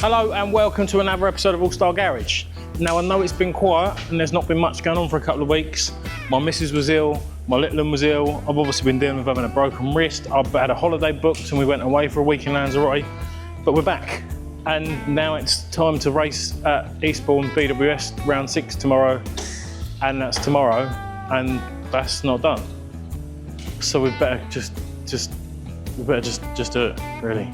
Hello and welcome to another episode of Allstar Garage. Now I know it's been quiet and there's not been much going on for a couple of weeks. My missus was ill, my little one was ill. I've obviously been dealing with having a broken wrist. I've had a holiday booked and we went away for a week in Lanzarote, but we're back. And now it's time to race at Eastbourne BWS round 6 tomorrow, and that's tomorrow, and that's not done. So we better just do it, really.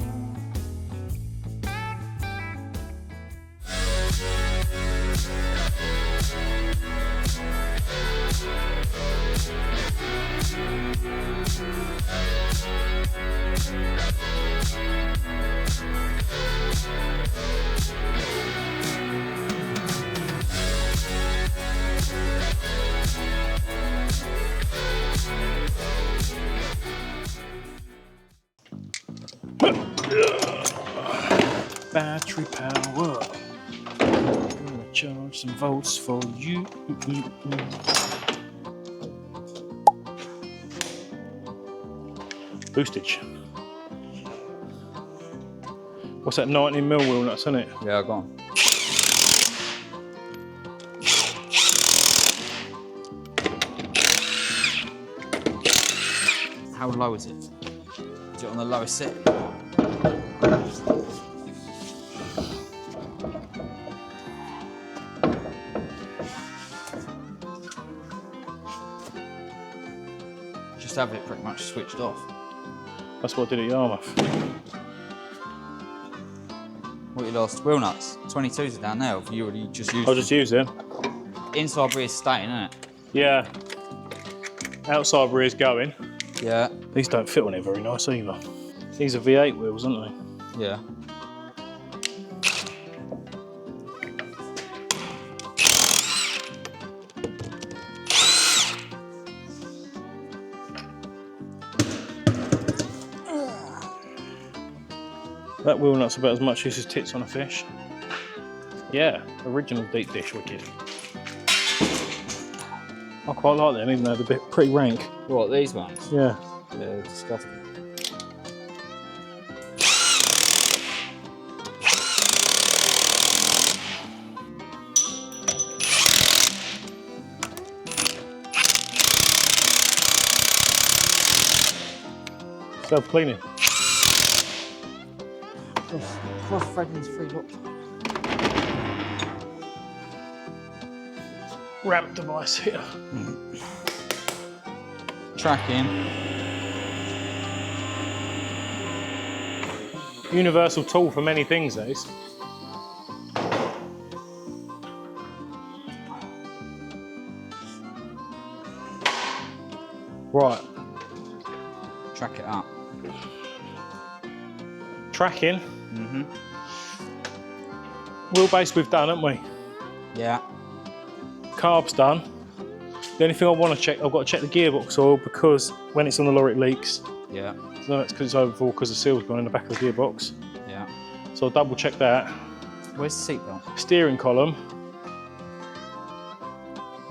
Battery power. Gonna charge some volts for you. Boostage. What's that 90mm wheel nuts, isn't it? Yeah, go on. How low is it? Is it on the lowest set? Just have it pretty much switched off. That's what I did at Yarmouth. What you lost? Wheel nuts. 22s are down there. Have you already just used I'll just use them. Inside rear is staying, isn't it? Yeah. Outside rear's going. Yeah. These don't fit on it very nice either. These are V8 wheels, aren't they? Yeah. That wheel nut's about as much use as tits on a fish. Yeah, original deep dish wicked. I quite like them, even though they're a bit pretty rank. What, these ones? Yeah. Yeah, they're disgusting. Self-cleaning. Cross-threading's free, look. Ramp device here. Tracking. Universal tool for many things, these. Right. Track it up. Tracking. Wheelbase we've done, haven't we? Yeah. Carb's done. The only thing I want to check, I've got to check the gearbox oil because when it's on the lorry it leaks. Yeah. So that's because it's overfull because the seal's gone in the back of the gearbox. Yeah. So I'll double check that. Where's the seatbelt? Steering column.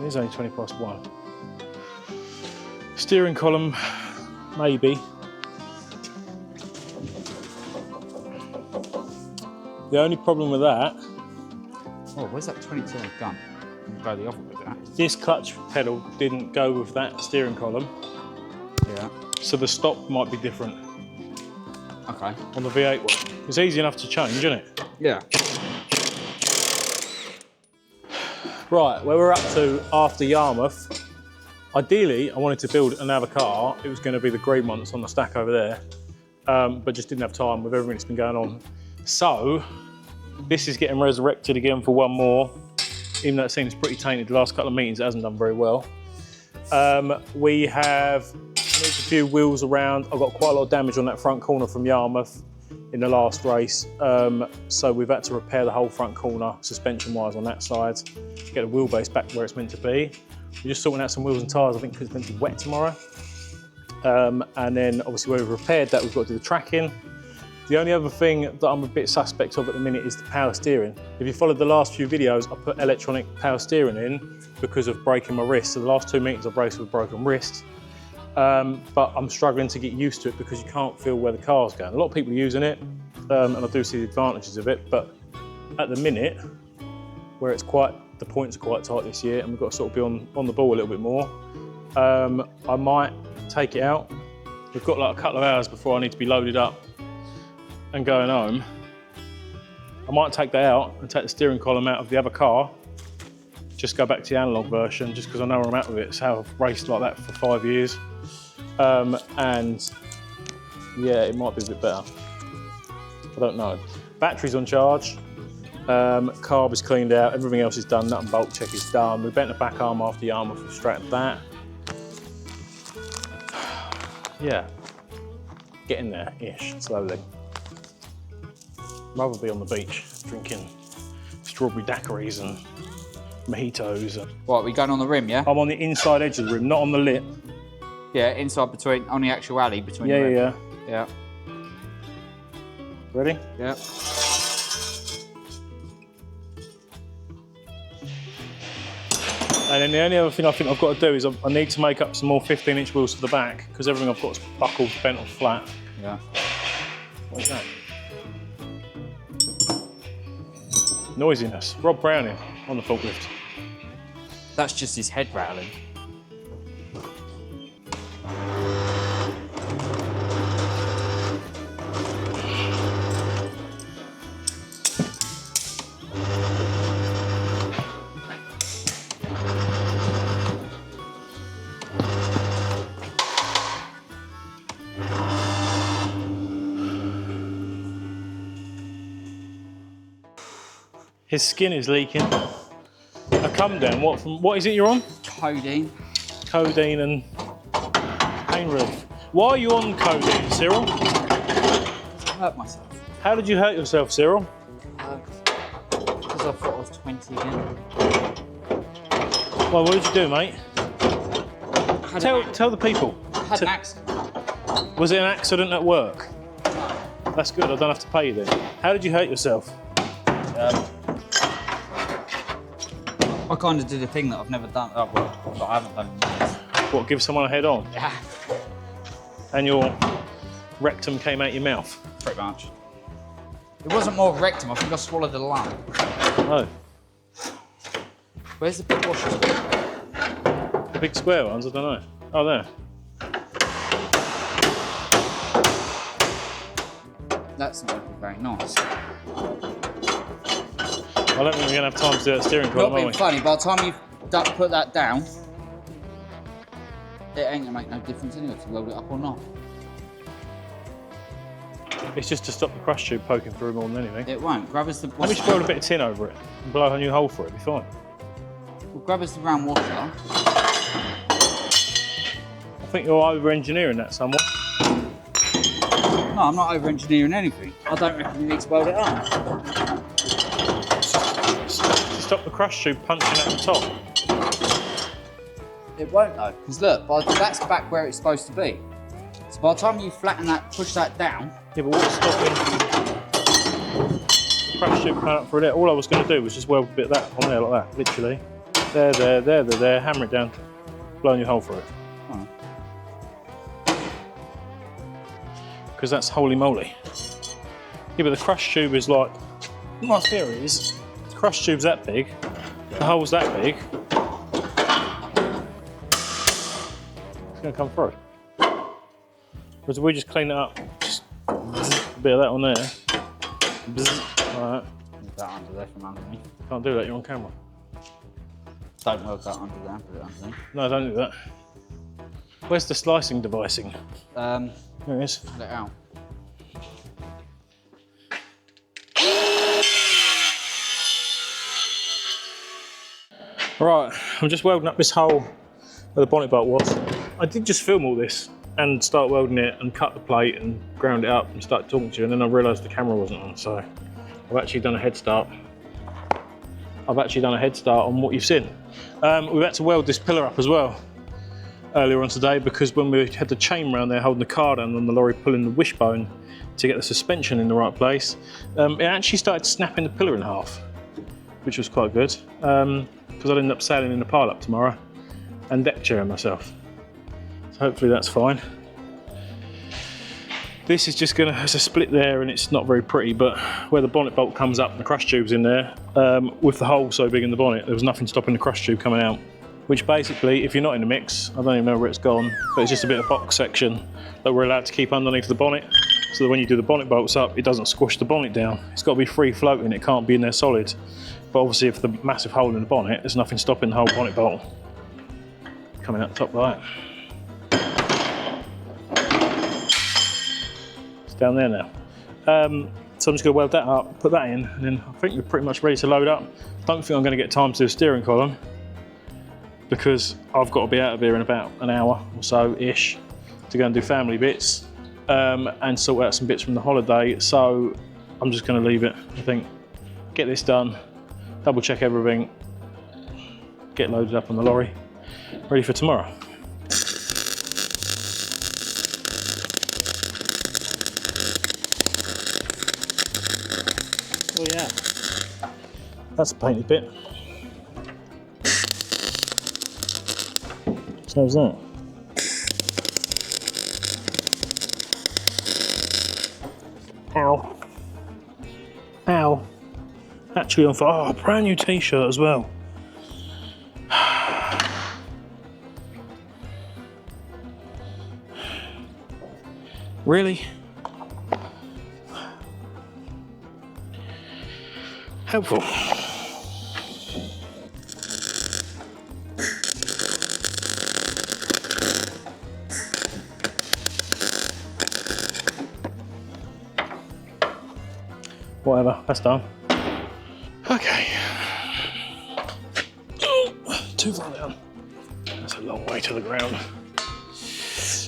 It is only 1. Steering column, maybe. The only problem with that. Oh, where's that 22 on the gun? Go the other way with that. This clutch pedal didn't go with that steering column. Yeah. So the stop might be different. Okay. On the V8 one. It's easy enough to change, isn't it? Yeah. Right, where we're up to after Yarmouth. Ideally, I wanted to build another car. It was going to be the green one that's on the stack over there. But just didn't have time with everything that's been going on. So, this is getting resurrected again for one more. Even though it seems pretty tainted the last couple of meetings, it hasn't done very well. We have moved a few wheels around. I've got quite a lot of damage on that front corner from Yarmouth in the last race. So we've had to repair the whole front corner, suspension-wise on that side, get the wheelbase back where it's meant to be. We're just sorting out some wheels and tyres, I think, because it's meant to be wet tomorrow. And then obviously where we've repaired that, we've got to do the tracking. The only other thing that I'm a bit suspect of at the minute is the power steering. If you followed the last few videos, I put electronic power steering in because of breaking my wrist. So the last 2 meetings I've raced with a broken wrist. But I'm struggling to get used to it because you can't feel where the car's going. A lot of people are using it, and I do see the advantages of it, but at the minute, where the points are quite tight this year and we've got to sort of be on the ball a little bit more, I might take it out. We've got like a couple of hours before I need to be loaded up and going home. I might take that out and take the steering column out of the other car, just go back to the analogue version, just because I know where I'm at with it. So I've raced like that for 5 years. And yeah, it might be a bit better. I don't know. Battery's on charge, carb is cleaned out, everything else is done, nut and bolt check is done. We bent the back arm after Yarmouth, we've straightened that. Yeah, getting there-ish, slowly. Rather be on the beach, drinking strawberry daiquiris and mojitos. What, we going on the rim, yeah? I'm on the inside edge of the rim, not on the lip. Yeah, inside between, on the actual alley between the rim. Yeah. Yeah. Ready? Yeah. And then the only other thing I think I've got to do is I need to make up some more 15-inch wheels for the back, because everything I've got is buckled, bent or flat. Yeah. What is that? Noisiness. Rob Browning on the forklift. That's just his head rattling. His skin is leaking. A come down. What is it you're on? Codeine. Codeine and pain relief. Why are you on codeine, Cyril? I hurt myself. How did you hurt yourself, Cyril? Because I thought I was 20 again. Well, what did you do, mate? Tell the people. I had an accident. Was it an accident at work? That's good, I don't have to pay you then. How did you hurt yourself? I kind of did a thing that I've never done, that I haven't done in years. What, give someone a head on? Yeah. And your rectum came out your mouth? Pretty much. It wasn't more rectum, I think I swallowed a lung. Oh. Where's the big washers? The big square ones, I don't know. Oh, there. That's not looking very nice. I don't think we're going to have time to do that steering column, Not being funny, by the time you've put that down, it ain't going to make no difference anyway to weld it up or not. It's just to stop the crush tube poking through more than anything. It won't. Grab us the... Let me just weld a bit of tin over it and blow a new hole for it, it'll be fine. Well, grab us the round washer. I think you're over-engineering that somewhat. No, I'm not over-engineering anything. I don't reckon you need to weld it up. To stop the crush tube punching at the top. It won't though, because look, that's back where it's supposed to be. So by the time you flatten that, push that down. Yeah, but what's stopping the crush tube coming up through there? All I was going to do was just weld a bit of that on there like that, literally. There, hammer it down, blow a new hole through it. Because that's holy moly. Yeah, but the crush tube is like, my theory is, the crush tube's that big, the hole's that big, it's going to come through. Because if we just clean it up, just a bit of that on there, alright. Put that under there from underneath. Can't do that, you're on camera. Don't weld that under there, put it underneath. No, don't do that. Where's the slicing devicing? There it is. Pull it out. Right, I'm just welding up this hole where the bonnet bolt was. I did just film all this and start welding it and cut the plate and ground it up and start talking to you, and then I realised the camera wasn't on, so I've actually done a head start. I've actually done a head start on what you've seen. We've had to weld this pillar up as well earlier on today, because when we had the chain round there holding the car down and the lorry pulling the wishbone to get the suspension in the right place, it actually started snapping the pillar in half, which was quite good, because I'd end up sailing in the pile up tomorrow and deck chairing myself. So hopefully that's fine. This is just gonna, there's a split there and it's not very pretty, but where the bonnet bolt comes up and the crush tube's in there, with the hole so big in the bonnet, there was nothing stopping the crush tube coming out. Which basically, if you're not in the mix, I don't even know where it's gone, but it's just a bit of box section that we're allowed to keep underneath the bonnet, so that when you do the bonnet bolts up, it doesn't squish the bonnet down. It's got to be free floating, it can't be in there solid. But obviously if the massive hole in the bonnet, there's nothing stopping the whole bonnet bolt coming out the top like that. Down there now. So I'm just going to weld that up, put that in, and then I think we're pretty much ready to load up. Don't think I'm going to get time to do a steering column because I've got to be out of here in about an hour or so-ish to go and do family bits and sort out some bits from the holiday. So I'm just going to leave it, I think, get this done, double check everything, get loaded up on the lorry, ready for tomorrow. Oh yeah, that's a painted bit. So's that. Ow. Ow. Actually on fire. Oh, brand new t-shirt as well. Really? Helpful. Whatever, that's done. Okay. Oh, too far down. That's a long way to the ground.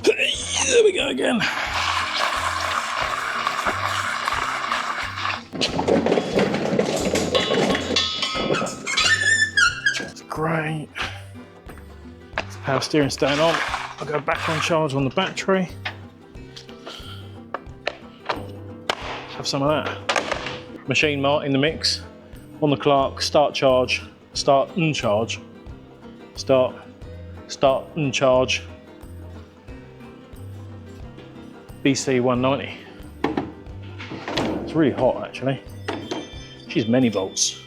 There we go again. Great. Power steering staying on. I'll go back on charge on the battery. Have some of that. Machine mart in the mix. On the Clark, start charge, start and charge. Start and charge. BC 190. It's really hot actually. She's many volts.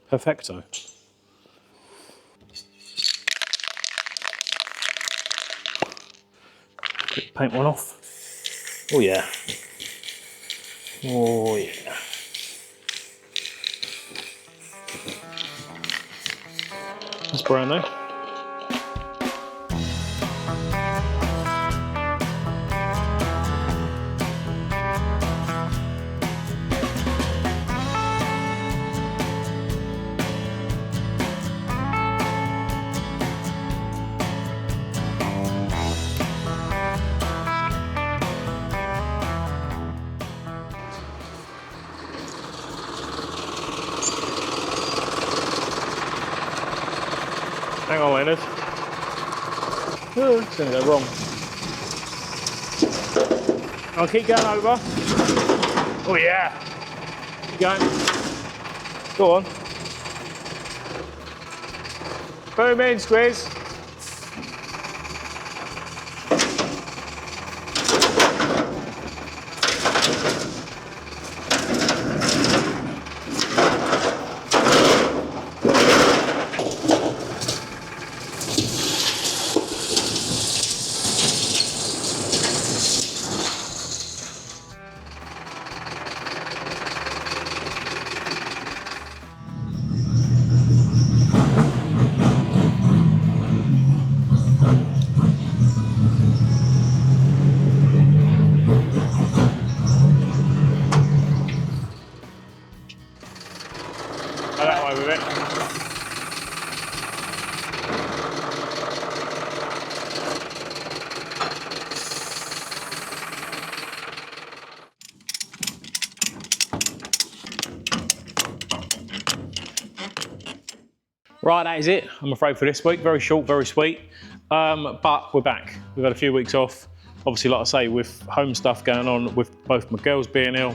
Perfecto. Quick paint one off. Oh yeah. Oh yeah. That's brand new. Hang on, Leonard. Oh, it's going to go wrong. I'll keep going over. Oh yeah. Keep going. Go on. Boom in, squeeze. That way with it. Right, that is it, I'm afraid, for this week. Very short, very sweet. But we're back. We've had a few weeks off. obviously, like I say, with home stuff going on, with both my girls being ill,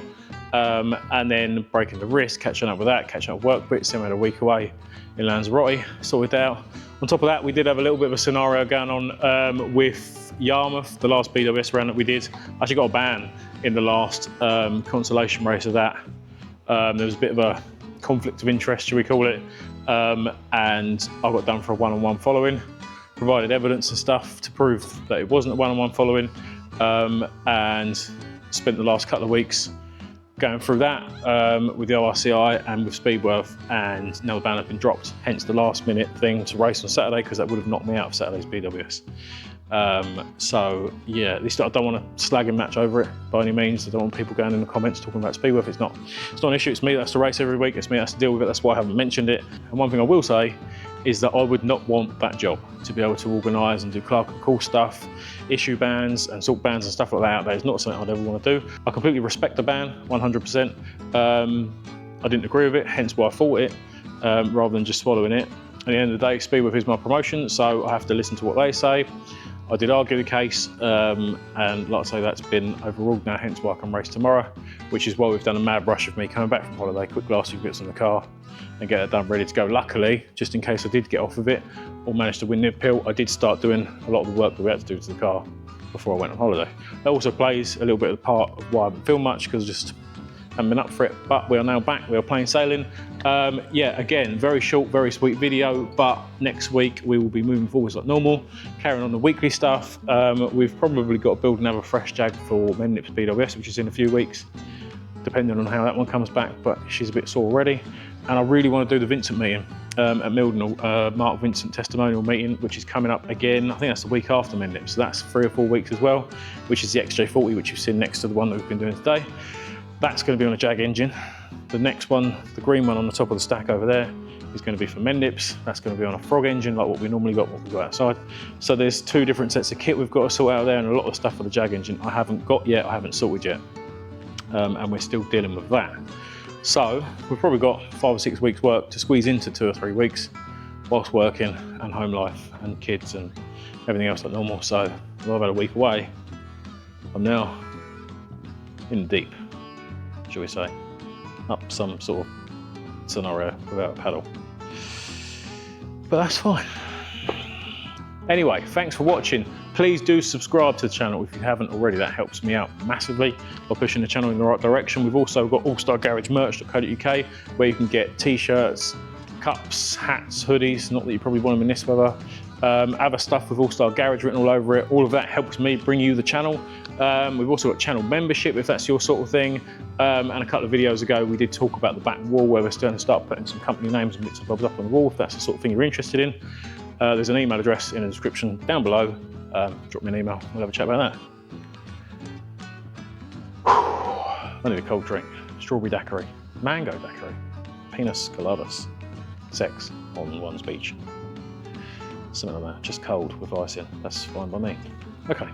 and then breaking the wrist, catching up with that, catching up with work bits, then we had a week away in Lanzarote, sorted out. On top of that, we did have a little bit of a scenario going on with Yarmouth, the last BWS round that we did. I actually got a ban in the last consolation race of that. There was a bit of a conflict of interest, should we call it, and I got done for a one-on-one following, provided evidence and stuff to prove that it wasn't a one-on-one following, and spent the last couple of weeks going through that with the ORCI and with Speedworth, and now the ban has been dropped, hence the last minute thing to race on Saturday, because that would have knocked me out of Saturday's BWS. So yeah, at least I don't want to slag and match over it by any means. I don't want people going in the comments talking about Speedworth. It's not an issue. It's me that has to race every week. It's me that has to deal with it. That's why I haven't mentioned it. And one thing I will say is that I would not want that job, to be able to organise and do clerk and call stuff, issue bans and sort bans and stuff like that. That is not something I'd ever want to do. I completely respect the ban, 100%. I didn't agree with it, hence why I fought it, rather than just swallowing it. At the end of the day, Speedworth is my promotion, so I have to listen to what they say. I did argue the case, and like I say, that's been overruled now, hence why I can race tomorrow, which is why we've done a mad rush of me coming back from holiday, quick last few bits on the car and get it done, ready to go. Luckily, just in case I did get off of it or managed to win the appeal, I did start doing a lot of the work that we had to do to the car before I went on holiday. That also plays a little bit of the part of why I haven't filmed much, because I just haven't been up for it, but we are now back, we are plain sailing. Yeah, again, very short, very sweet video, but next week we will be moving forwards like normal, carrying on the weekly stuff. We've probably got to build another fresh Jag for Mendip's BWS, which is in a few weeks, depending on how that one comes back, but she's a bit sore already. And I really want to do the Vincent meeting at Mildenhall, Mark Vincent testimonial meeting, which is coming up again. I think that's the week after Mendip, so that's 3 or 4 weeks as well, which is the XJ40, which you've seen next to the one that we've been doing today. That's going to be on a Jag engine. The next one, the green one on the top of the stack over there, is going to be for Mendip's. That's going to be on a Frog engine, like what we normally got, what we got outside. So there's 2 different sets of kit we've got to sort out there, and a lot of stuff for the Jag engine I haven't got yet, I haven't sorted yet, and we're still dealing with that. So we've probably got 5 or 6 weeks work to squeeze into 2 or 3 weeks whilst working and home life and kids and everything else like normal. So although I've had a week away, I'm now in the deep, shall we say, up some sort of scenario without a paddle. But that's fine. Anyway, thanks for watching. Please do subscribe to the channel if you haven't already. That helps me out massively by pushing the channel in the right direction. We've also got Allstar Garage merch.co.uk, where you can get t-shirts, cups, hats, hoodies, not that you probably want them in this weather. Other stuff with Allstar Garage written all over it. All of that helps me bring you the channel. We've also got channel membership if that's your sort of thing. And a couple of videos ago we did talk about the back wall, where we're starting to start putting some company names and bits and bobs up on the wall, if that's the sort of thing you're interested in. There's an email address in the description down below. Drop me an email, we'll have a chat about that. I need a cold drink. Strawberry daiquiri, mango daiquiri, pinas coladas, sex on one's beach. Something like that, just cold with ice in. That's fine by me. Okay.